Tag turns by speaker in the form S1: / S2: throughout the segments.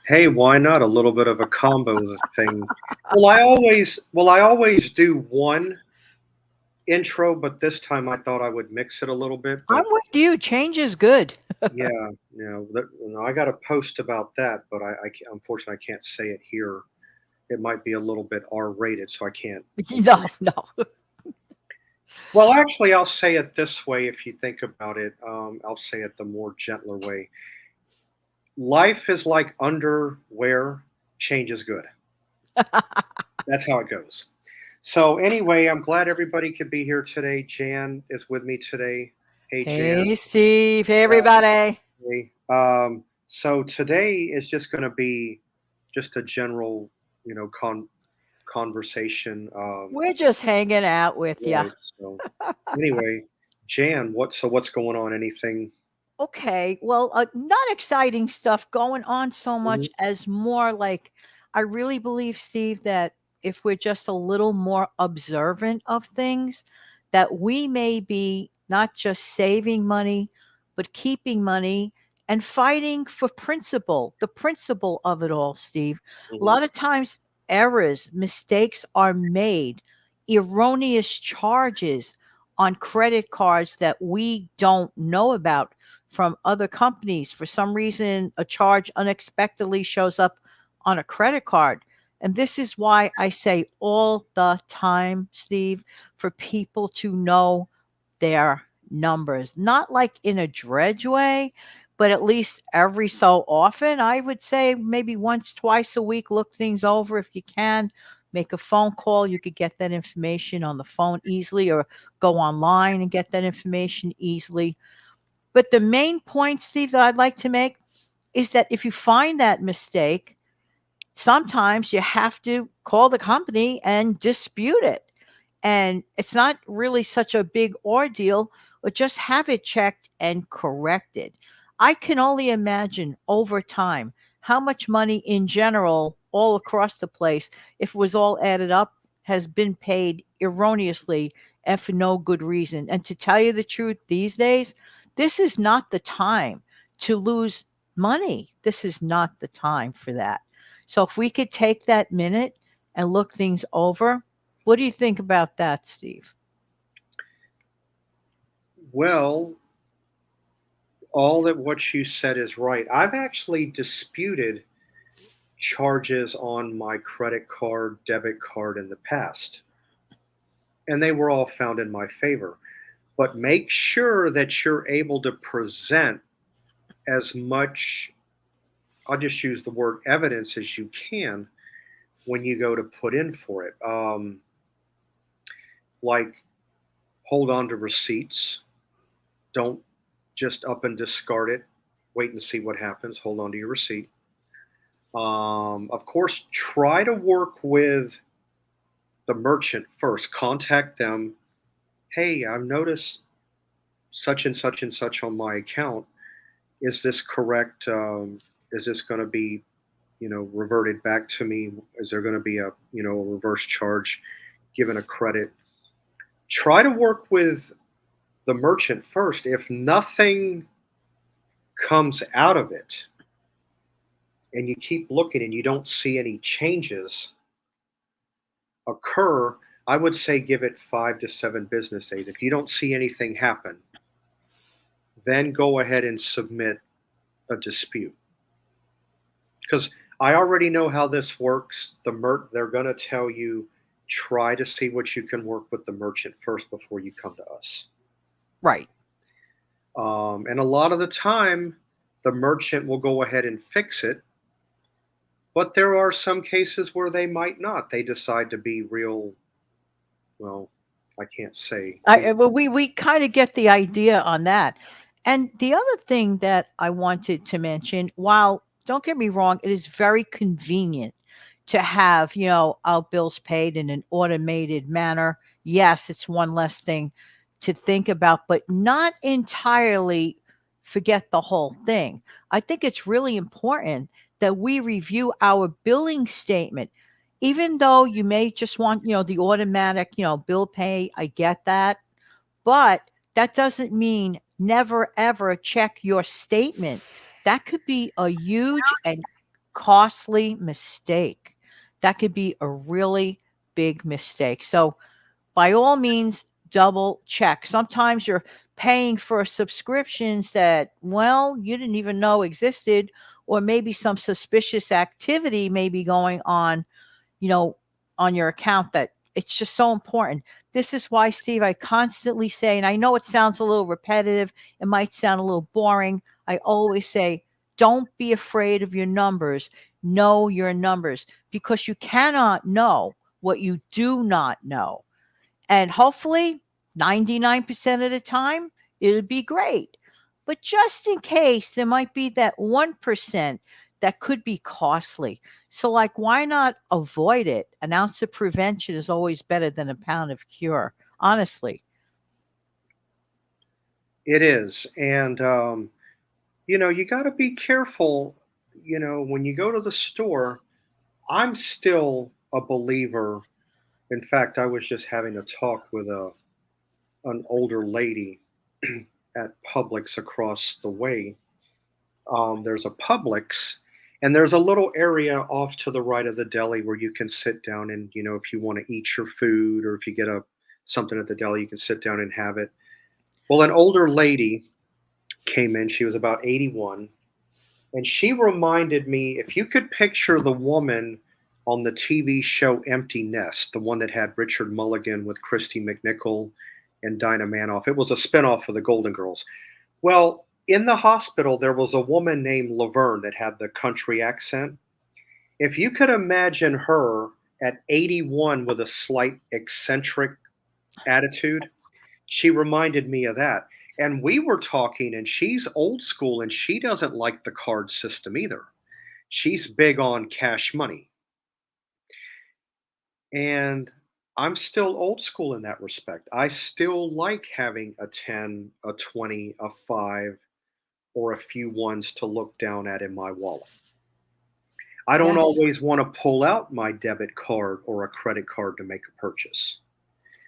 S1: Hey, why not a little bit of a combo thing? Well, I always do one intro, but this time I thought I would mix it a little bit.
S2: I'm
S1: But
S2: with you. Change is good.
S1: yeah, I got a post about that, but unfortunately I can't say it here. It might be a little bit R-rated, so I can't.
S2: No,
S1: Unfortunately.
S2: no.
S1: Well, actually, I'll say it this way. If you think about it, I'll say it the more gentler way. Life is like underwear. Change is good. That's how it goes. So anyway, I'm glad everybody could be here today. Jan is with me today. Hey, Jan.
S2: Hey, Steve. Hey,
S1: Yeah.
S2: everybody.
S1: Hey. So today is just going to be just a general, conversation.
S2: We're just hanging out with you.
S1: Right. So anyway, Jan, what's going on? Anything?
S2: Okay. Well, not exciting stuff going on so
S1: Mhm.
S2: much as more like I really believe, Steve, that if we're just a little more observant of things, that we may be not just saving money, but keeping money and fighting for principle, the principle of it all, Steve. A
S1: Mhm.
S2: lot of times, errors, mistakes are made, erroneous charges on credit cards that we don't know about from other companies. For some reason, a charge unexpectedly shows up on a credit card. And this is why I say all the time, Steve, for people to know their numbers, not like in a dredge way, but at least every so often. I would say maybe once, twice a week, look things over if you can. Make a phone call. You could get that information on the phone easily, or go online and get that information easily. But the main point, Steve, that I'd like to make is that if you find that mistake, sometimes you have to call the company and dispute it. And it's not really such a big ordeal, but just have it checked and corrected. I can only imagine over time how much money in general, all across the place, if it was all added up, has been paid erroneously and for no good reason. And to tell you the truth, these days, this is not the time to lose money. This is not the time for that. So if we could take that minute and look things over, what do you think about that, Steve?
S1: Well, all that what you said is right. I've actually disputed charges on my credit card, debit card in the past, and they were all found in my favor. But make sure that you're able to present as much, I'll just use the word evidence, as you can when you go to put in for it. Like, hold on to receipts. Don't just up and discard it. Wait and see what happens. Hold on to your receipt. Of course, try to work with the merchant first. Contact them. Hey, I've noticed such and such on my account. Is this correct? Is this going to be, reverted back to me? Is there going to be a reverse charge given a credit? Try to work with the merchant first. If nothing comes out of it and you keep looking and you don't see any changes occur, I would say give it 5 to 7 business days. If you don't see anything happen, then go ahead and submit a dispute. Because I already know how this works. They're going to tell you try to see what you can work with the merchant first before you come to us.
S2: Right.
S1: And a lot of the time, the merchant will go ahead and fix it. But there are some cases where they might not. They decide to be real, well, I can't say.
S2: Well, we kind of get the idea on that. And the other thing that I wanted to mention, while don't get me wrong, it is very convenient to have, our bills paid in an automated manner. Yes, it's one less thing to think about, but not entirely forget the whole thing. I think it's really important that we review our billing statement. Even though you may just want, the automatic, bill pay, I get that. But that doesn't mean never ever check your statement. That could be a huge and costly mistake. That could be a really big mistake. So, by all means, double check. Sometimes you're paying for subscriptions that, well, you didn't even know existed, or maybe some suspicious activity may be going on, you know, on your account, that it's just so important. This is why, Steve, I constantly say, and I know it sounds a little repetitive, it might sound a little boring. I always say, don't be afraid of your numbers. Know your numbers, because you cannot know what you do not know. And hopefully, 99% of the time, it'll be great. But just in case, there might be that 1% that could be costly. So, like, why not avoid it? An ounce of prevention is always better than a pound of cure, honestly.
S1: It is. And, you got to be careful. When you go to the store, I'm still a believer. In fact, I was just having a talk with an older lady at Publix across the way. There's a Publix, and there's a little area off to the right of the deli where you can sit down and, if you want to eat your food or if you get a something at the deli, you can sit down and have it. Well, an older lady came in. She was about 81, and she reminded me, if you could picture the woman on the TV show Empty Nest, the one that had Richard Mulligan with Christy McNichol and Dinah Manoff. It was a spinoff of the Golden Girls. Well, in the hospital, there was a woman named Laverne that had the country accent. If you could imagine her at 81 with a slight eccentric attitude, she reminded me of that. And we were talking, and she's old school, and she doesn't like the card system either. She's big on cash money. And I'm still old school in that respect. I still like having a 10, a 20, a 5, or a few ones to look down at in my wallet. I don't
S2: Yes,
S1: always want to pull out my debit card or a credit card to make a purchase.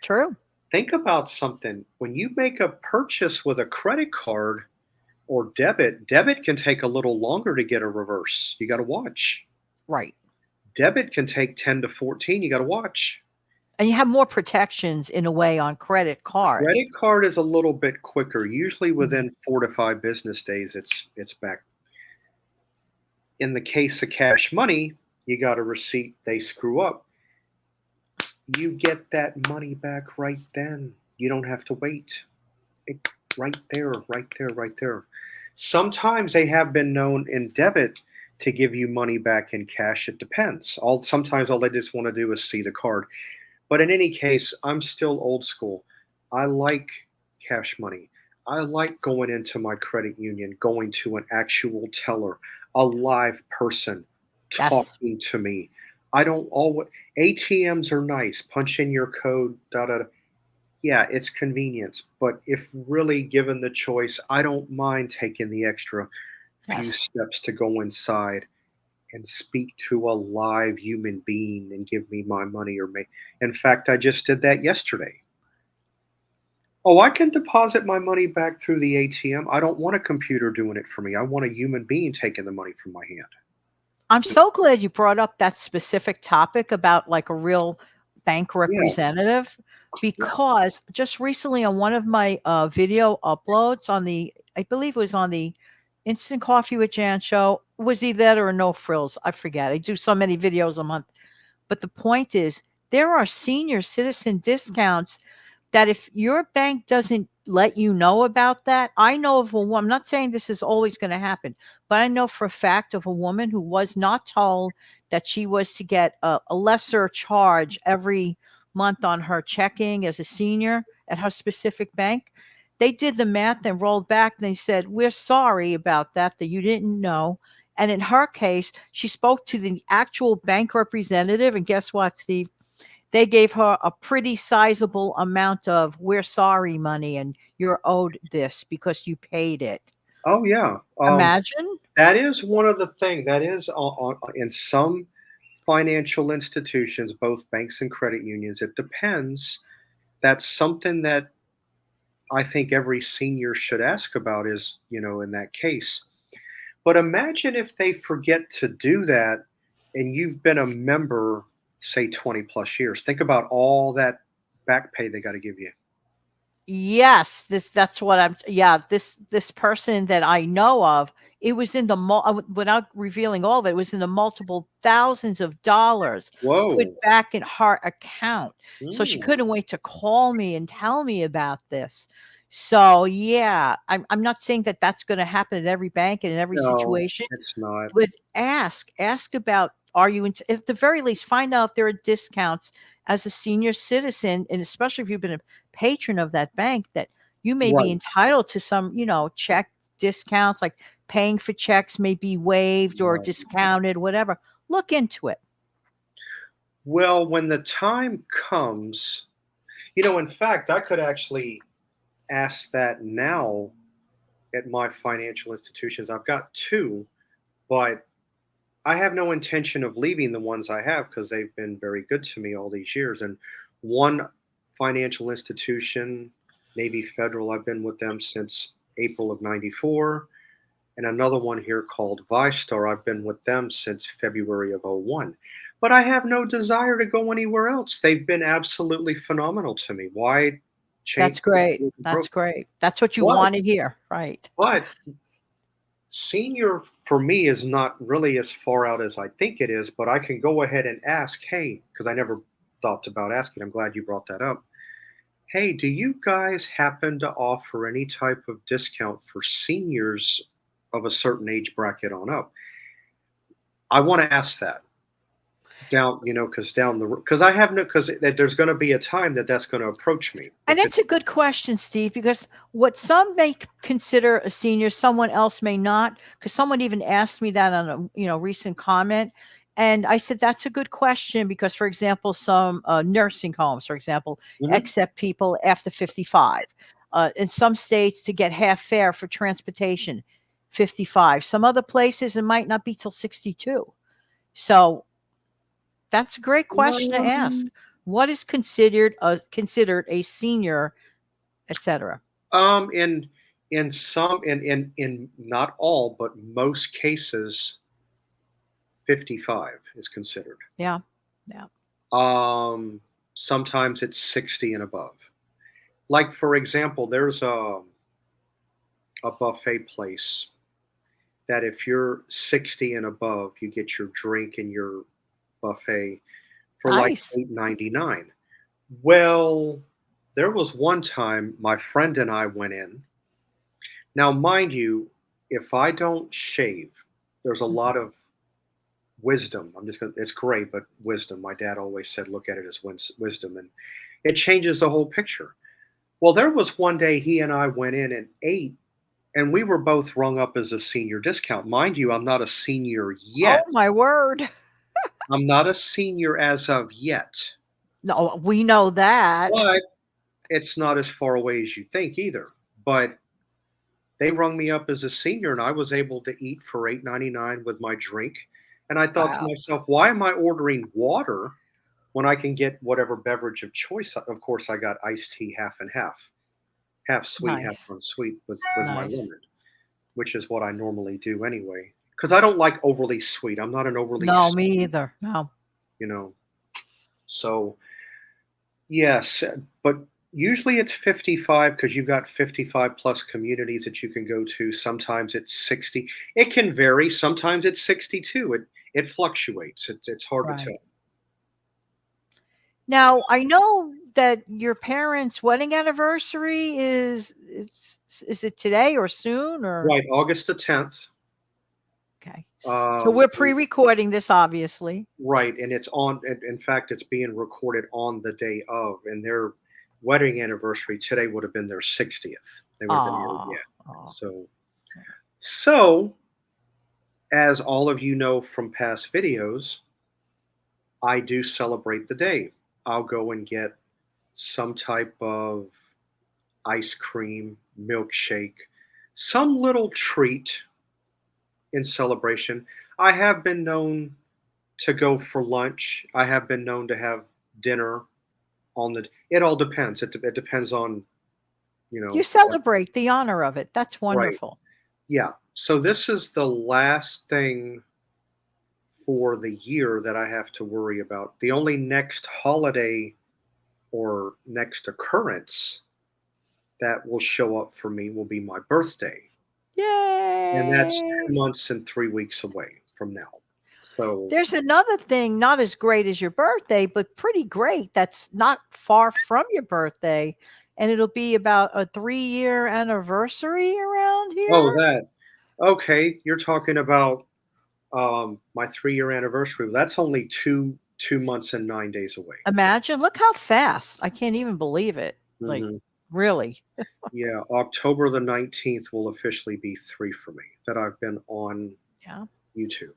S2: true.
S1: Think about something. When you make a purchase with a credit card or debit can take a little longer to get a reverse. You got to watch.
S2: Right.
S1: Debit can take 10 to 14. You got to watch.
S2: And you have more protections in a way on credit cards.
S1: Credit card is a little bit quicker. Usually
S2: Mhm.
S1: within 4 to 5 business days it's back. In the case of cash money, you got a receipt, they screw up, you get that money back right then. You don't have to wait. It, right there, right there, right there. Sometimes they have been known in debit to give you money back in cash. It depends. Sometimes all they just want to do is see the card. But in any case, I'm still old school. I like cash money. I like going into my credit union, going to an actual teller, a live person
S2: Yes.
S1: talking to me. I don't always, ATMs are nice. Punch in your code, da da da. Yeah, it's convenience. But if really given the choice, I don't mind taking the extra few
S2: Yes.
S1: steps to go inside and speak to a live human being and give me my money or make. In fact, I just did that yesterday. Oh, I can deposit my money back through the ATM. I don't want a computer doing it for me. I want a human being taking the money from my hand.
S2: I'm so glad you brought up that specific topic about like a real bank
S1: Yeah,
S2: representative,
S1: yeah.
S2: because just recently on one of my video uploads on the, I believe it was on the Instant Coffee with Jan show, was either that or No Frills? I forget. I do so many videos a month. But the point is, there are senior citizen discounts that if your bank doesn't let you know about that, I know of a woman, I'm not saying this is always going to happen, but I know for a fact of a woman who was not told that she was to get a lesser charge every month on her checking as a senior at her specific bank. They did the math and rolled back and they said, "We're sorry about that, that you didn't know." And in her case, she spoke to the actual bank representative. And guess what, Steve? They gave her a pretty sizable amount of "we're sorry" money, and you're owed this because you paid it.
S1: Oh, yeah.
S2: Imagine.
S1: That is one of the thing that is in some financial institutions, both banks and credit unions. It depends. That's something that I think every senior should ask about. Is in that case. But imagine if they forget to do that and you've been a member, say 20 plus years. Think about all that back pay they got to give you.
S2: Yes, that's what I'm yeah, this person that I know of, it was in the without revealing all of it, it was in the multiple thousands of dollars put
S1: Whoa.
S2: back in her account. So she
S1: Mm.
S2: couldn't wait to call me and tell me about this. So yeah, I'm not saying that that's going to happen at every bank and in every
S1: No,
S2: situation,
S1: it's not.
S2: but ask about, are you at the very least, find out if there are discounts as a senior citizen, and especially if you've been a patron of that bank, that you may be
S1: Right.
S2: entitled to some, check discounts, like paying for checks may be waived or
S1: Right.
S2: discounted, whatever. Look into it.
S1: Well, when the time comes, in fact, I could actually ask that now at my financial institutions. I've got two, but I have no intention of leaving the ones I have because they've been very good to me all these years. And one financial institution, Navy Federal, I've been with them since April of '94. And another one here called ViStar, I've been with them since February of '01. But I have no desire to go anywhere else. They've been absolutely phenomenal to me. Why
S2: That's
S1: change
S2: great.
S1: the
S2: That's
S1: program?
S2: great. That's what you
S1: But
S2: want to hear, right?
S1: but senior for me is not really as far out as I think it is, but I can go ahead and ask, hey, because I never thought about asking. I'm glad you brought that up. Hey, do you guys happen to offer any type of discount for seniors of a certain age bracket on up? I want to ask that down, because down the because I have no because there's going to be a time that that's going to approach me.
S2: And
S1: If it
S2: that's a good question, Steve, because what some may consider a senior, someone else may not. Because someone even asked me that on a recent comment, and I said that's a good question because, for example, some nursing homes, for example,
S1: Mhm.
S2: accept people after 55. In some states, to get half fare for transportation, 55. Some other places, it might not be till 62. So that's a great question to ask.
S1: Um,
S2: What is considered a senior, etc.?
S1: in some in not all, but most cases, 55 is considered.
S2: Yeah. Yeah.
S1: Um, Sometimes it's 60 and above. Like for example, there's a buffet place that if you're 60 and above, you get your drink and your buffet for like
S2: Nice.
S1: $8.99. Well, there was one time my friend and I went in. Now, mind you, if I don't shave, there's a
S2: Mhm.
S1: lot of wisdom. I'm just gonna, it's great, but wisdom. My dad always said, look at it as wisdom, and it changes the whole picture. Well, there was one day he and I went in and ate, and we were both rung up as a senior discount. Mind you, I'm not a senior
S2: Oh
S1: yet.
S2: my word.
S1: I'm not a senior as of yet,
S2: No, we know that.
S1: but it's not as far away as you think either. But they rung me up as a senior, and I was able to eat for $8.99 with my drink. And I thought to
S2: Wow.
S1: myself, why am I ordering water when I can get whatever beverage of choice? Of course, I got iced tea half and half, half sweet, half
S2: Nice.
S1: unsweet with my
S2: Nice.
S1: lemon, which is what I normally do anyway. Because I don't like overly sweet. I'm not an overly
S2: No, me
S1: sweet,
S2: either. No.
S1: you know. So yes, but usually it's 55 because you've got 55 plus communities that you can go to. Sometimes it's 60. It can vary. Sometimes it's 62. It fluctuates. It's hard to tell.
S2: Right. Now, I know that your parents' wedding anniversary is it today or soon or
S1: Right, August the 10th.
S2: okay. So
S1: Um,
S2: we're pre-recording this obviously.
S1: right, and it's on. In fact, it's being recorded on the day of, and their wedding anniversary today would have been their 60th. They would have been married,
S2: Ah.
S1: yeah.
S2: Ah.
S1: So, as all of you know from past videos, I do celebrate the day. I'll go and get some type of ice cream, milkshake, some little treat in celebration. I have been known to go for lunch. I have been known to have dinner on the it all depends. It depends on,
S2: You
S1: what
S2: celebrate the honor of it. That's
S1: right.
S2: wonderful.
S1: Yeah. So this is the last thing for the year that I have to worry about. The only next holiday or next occurrence that will show up for me will be my birthday. And that's
S2: Yay!
S1: 2 months and 3 weeks away from now. So,
S2: There's another thing, not as great as your birthday, but pretty great, that's not far from your birthday, and it'll be about a 3-year anniversary around
S1: oh,
S2: here.
S1: that okay, you're talking about, my 3-year anniversary. That's only 2 months and 9 days away.
S2: Imagine, look how fast. I can't even believe it. Like,
S1: Mhm.
S2: really.
S1: Yeah, October the 19th will officially be 3 for me that I've been on
S2: Yeah.
S1: YouTube.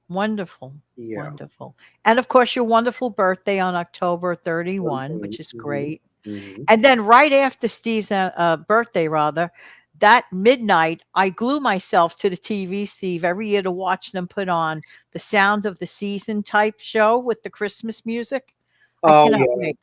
S2: Wonderful.
S1: Yeah.
S2: Wonderful. And of course, your wonderful birthday on October 31,
S1: 31.
S2: which is
S1: Mhm.
S2: great.
S1: Mhm.
S2: And then right after Steve's birthday, rather, that midnight, I glue myself to the TV, Steve, every year to watch them put on the Sound of the Season type show with the Christmas music. I
S1: Oh,
S2: cannot
S1: yeah.
S2: wait.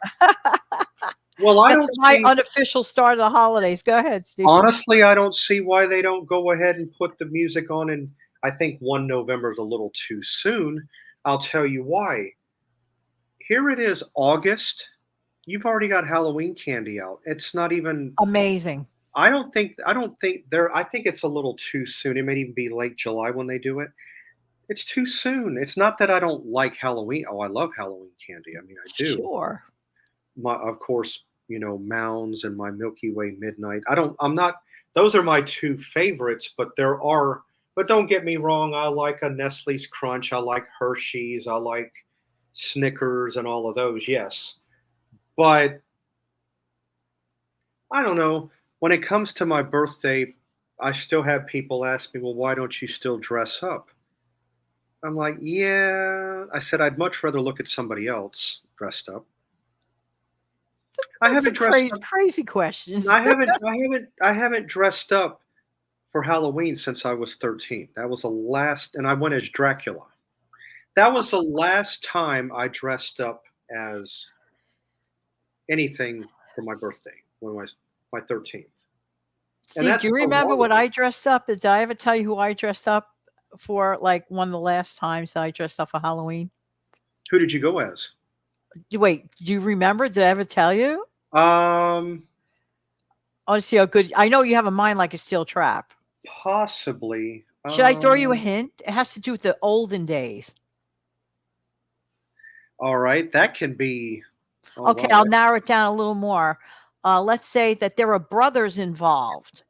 S1: Well, I
S2: That's
S1: don't
S2: my
S1: see
S2: unofficial start of the holidays. Go ahead, Steve.
S1: honestly, I don't see why they don't go ahead and put the music on, and I think 1 November is a little too soon. I'll tell you why. Here it is, August. You've already got Halloween candy out. It's not even
S2: Amazing.
S1: I don't think they're I think it's a little too soon. It may even be late July when they do it. It's too soon. It's not that I don't like Halloween. Oh, I love Halloween candy. I mean, I do.
S2: Sure.
S1: My of course, Mounds and my Milky Way Midnight. I'm not those are my 2 favorites, but don't get me wrong, I like a Nestle's Crunch, I like Hershey's, I like Snickers and all of those, yes. But I don't know, when it comes to my birthday, I still have people ask me, "Well, why don't you still dress up?" I'm like, "Yeah." I said, "I'd much rather look at somebody else dressed up." I
S2: That's
S1: haven't
S2: some
S1: dressed
S2: crazy,
S1: up
S2: crazy questions.
S1: I haven't dressed up for Halloween since I was 13. That was the last and I went as Dracula. That was the last time I dressed up as anything for my birthday when I was my 13th. And
S2: Steve, do
S1: that's
S2: you
S1: so
S2: remember
S1: long
S2: what
S1: ago.
S2: I dressed up as? Did I ever tell you who I dressed up for, like, one of the last times I dressed up for Halloween?
S1: Who did you go as?
S2: Wait, do you remember? Did I ever tell you?
S1: Um,
S2: I wanna see how good I know you have a mind like a steel trap.
S1: Possibly.
S2: Should I throw you a hint? It has to do with the olden days.
S1: All right. That can be. Oh
S2: Okay,
S1: wow.
S2: I'll narrow it down a little more. Let's say that there are brothers involved,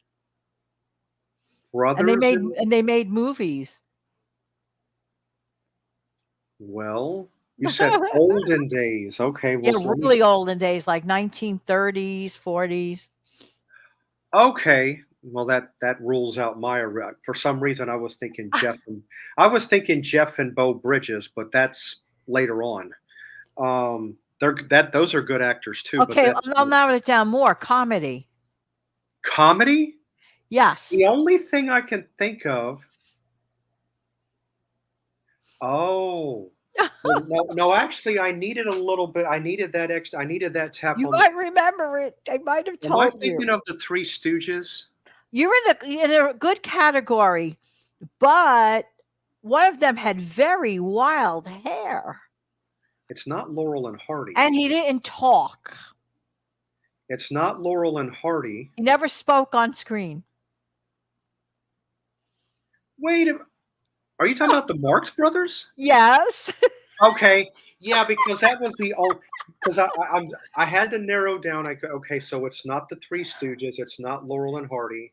S2: and
S1: Brothers in.
S2: they made movies.
S1: Well, you said olden days. Okay. Well,
S2: Yeah,
S1: so let me.
S2: really olden days, like 1930s, 40s.
S1: Okay. Well, that rules out my for some reason I was thinking Jeff and Bo Bridges, but that's later on. Those are good actors too, but
S2: Okay,
S1: that's
S2: I'll narrow it down more. Comedy.
S1: comedy.
S2: Yes.
S1: The only thing I can think of. Oh, well, no. Actually, I needed a little bit. I needed that extra. I needed that tap
S2: You
S1: on the.
S2: might remember it. I might have
S1: Am I
S2: told you.
S1: thinking of the Three Stooges?
S2: You're in a good category, but one of them had very wild hair,
S1: It's not Laurel and Hardy.
S2: and he didn't talk.
S1: It's not Laurel and Hardy.
S2: He never spoke on screen.
S1: Wait a Are you talking about the Marx Brothers?
S2: Yes.
S1: Okay, yeah, because that was the only because I had to narrow down. Okay, so it's not the Three Stooges. It's not Laurel and Hardy.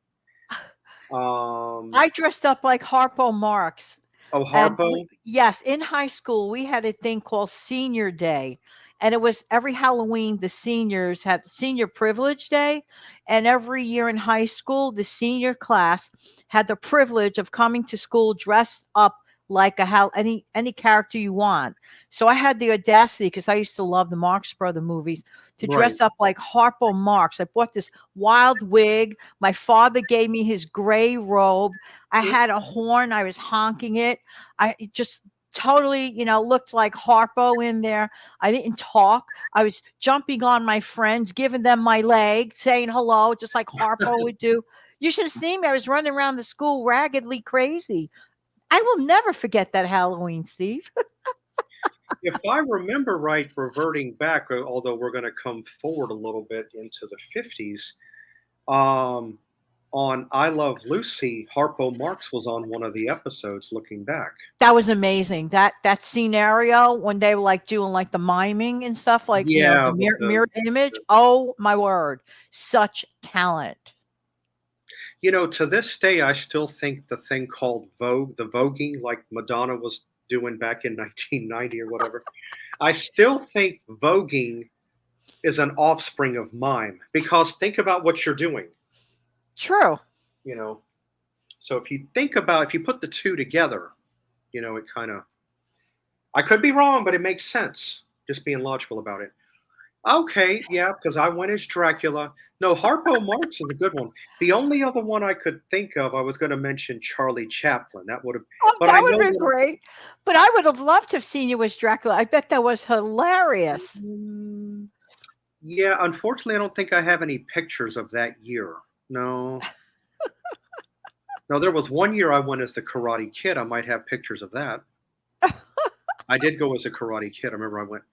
S1: Um,
S2: I dressed up like Harpo Marx.
S1: oh,
S2: And we
S1: Harpo.
S2: yes, in high school, we had a thing called senior day. And it was every Halloween, the seniors had senior privilege day. And every year in high school, the senior class had the privilege of coming to school dressed up like any character you want. So I had the audacity, because I used to love the Marx Brother movies, to
S1: Right.
S2: dress up like Harpo Marx. I bought this wild wig. My father gave me his gray robe. I had a horn. I was honking it. It just totally, looked like Harpo in there. I didn't talk. I was jumping on my friends, giving them my leg, saying hello, just like Harpo would do. You should have seen me. I was running around the school raggedly crazy. I will never forget that Halloween, Steve.
S1: If I remember right, reverting back, although we're going to come forward a little bit into the 50s, um, on I Love Lucy, Harpo Marx was on one of the episodes looking back.
S2: That was amazing. That scenario when they were like doing like the miming and stuff, like the
S1: Yeah, with
S2: mirror image. Oh my word, such talent.
S1: to this day, I still think the thing called Vogue, the voguing, like Madonna was doing back in 1990 or whatever, I still think voguing is an offspring of mime because think about what you're doing,
S2: True.
S1: you know. So if you put the two together, it kind of, I could be wrong, but it makes sense. Just being logical about it. Okay, yeah, because I went as Dracula. No, Harpo Marx is a good one. The only other one I could think of, I was going to mention Charlie Chaplin. That would have,
S2: Oh,
S1: but I
S2: that would
S1: know
S2: have been
S1: that.
S2: great. But I would have loved to have seen you as Dracula. I bet that was hilarious.
S1: Mm, yeah, unfortunately, I don't think I have any pictures of that year. No, no, there was one year I went as the Karate Kid. I might have pictures of that. I did go as a Karate Kid. I remember I went.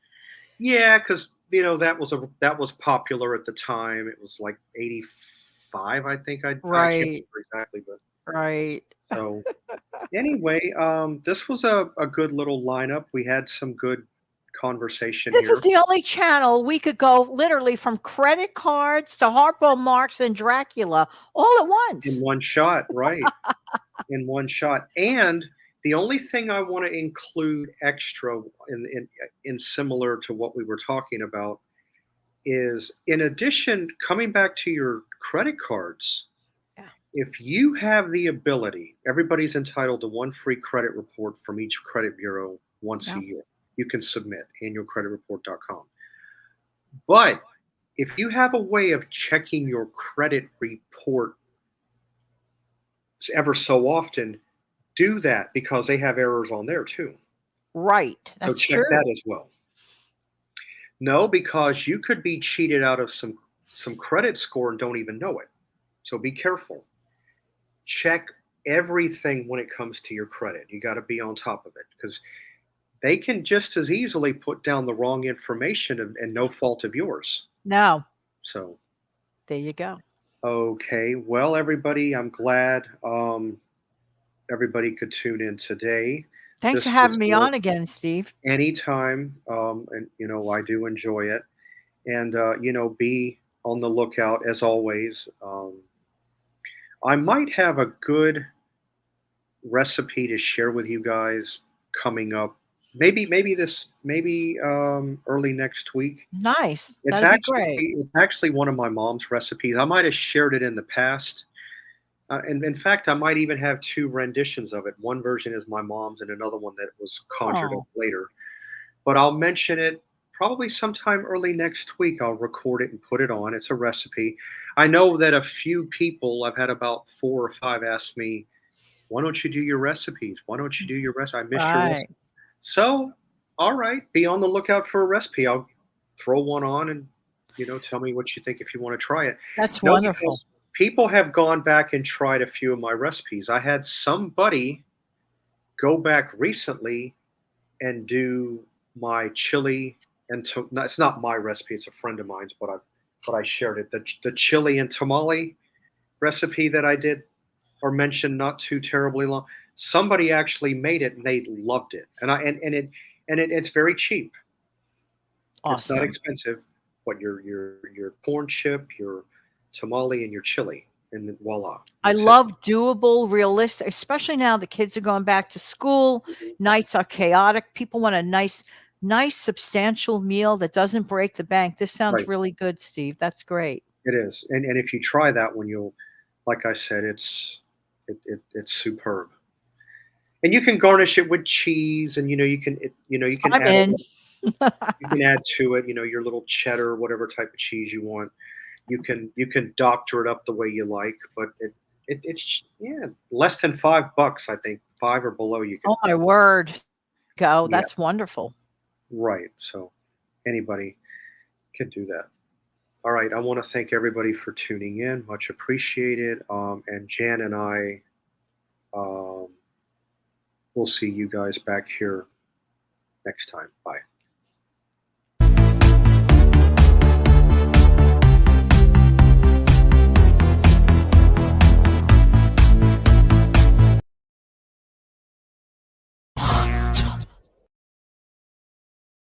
S1: Yeah, because that was popular at the time. It was like '85, I think. I can't
S2: Right.
S1: remember exactly, but
S2: Right.
S1: so anyway, this was a good little lineup. We had some good conversation
S2: This is
S1: here
S2: the only channel we could go literally from credit cards to Harpo Marx and Dracula all at
S1: in
S2: once.
S1: one shot, right? In one shot. And the only thing I want to include extra in similar to what we were talking about is in addition, coming back to your credit cards,
S2: Yeah.
S1: if you have the ability, everybody's entitled to one free credit report from each credit bureau once a
S2: Yeah.
S1: year. You can submit annualcreditreport.com. But if you have a way of checking your credit report ever so often, do that because they have errors on there too.
S2: Right.
S1: So
S2: That's
S1: check
S2: true.
S1: that as well. No, because you could be cheated out of some credit score and don't even know it. So be careful. Check everything when it comes to your credit. You got to be on top of it because they can just as easily put down the wrong information and no fault of yours.
S2: No.
S1: So,
S2: There you go.
S1: okay. Well, everybody, I'm glad everybody could tune in today.
S2: Thanks for
S1: This
S2: having
S1: was
S2: me
S1: good
S2: on again, Steve.
S1: anytime. And, I do enjoy it. And, be on the lookout as always. I might have a good recipe to share with you guys coming up. Maybe early next week.
S2: Nice.
S1: It's
S2: That'd be
S1: actually
S2: great.
S1: it's actually one of my mom's recipes. I might have shared it in the past, and in fact, I might even have two renditions of it. One version is my mom's, and another one that was conjured up
S2: Oh,
S1: later. But I'll mention it probably sometime early next week. I'll record it and put it on. It's a recipe. I know that a few people, I've had about 4 or 5 ask me, why don't you do your recipes? Why don't you do your recipe? I miss your
S2: right.
S1: recipe. So, all right, be on the lookout for a recipe. I'll throw one on and tell me what you think if you want to try it.
S2: That's
S1: No,
S2: wonderful.
S1: because people have gone back and tried a few of my recipes. I had somebody go back recently and do my chili no, it's not my recipe, it's a friend of mine's, but I shared it. The chili and tamale recipe that I did or mentioned not too terribly long. Somebody actually made it and they loved it. It's very cheap. It's not
S2: Awesome.
S1: expensive, but your corn chip, your tamale, and your chili, and then voila,
S2: I
S1: that's it.
S2: love doable, realistic, especially now the kids are going back to school.
S1: Mhm.
S2: Nights are chaotic. People want a nice, substantial meal that doesn't break the bank. This sounds
S1: Right,
S2: really good, Steve. That's great.
S1: it is. And if you try that one, like I said, it's superb. And you can garnish it with cheese, and you can
S2: I'm
S1: add
S2: in.
S1: you can add to it, your little cheddar, whatever type of cheese you want. You can doctor it up the way you like, but it's yeah, less than $5, I think. Five or below you can
S2: Oh my word. Go.
S1: yeah,
S2: That's wonderful.
S1: right. So anybody can do that. All right. I want to thank everybody for tuning in. Much appreciated. And Jan and I um, will see you guys back here next time. Bye.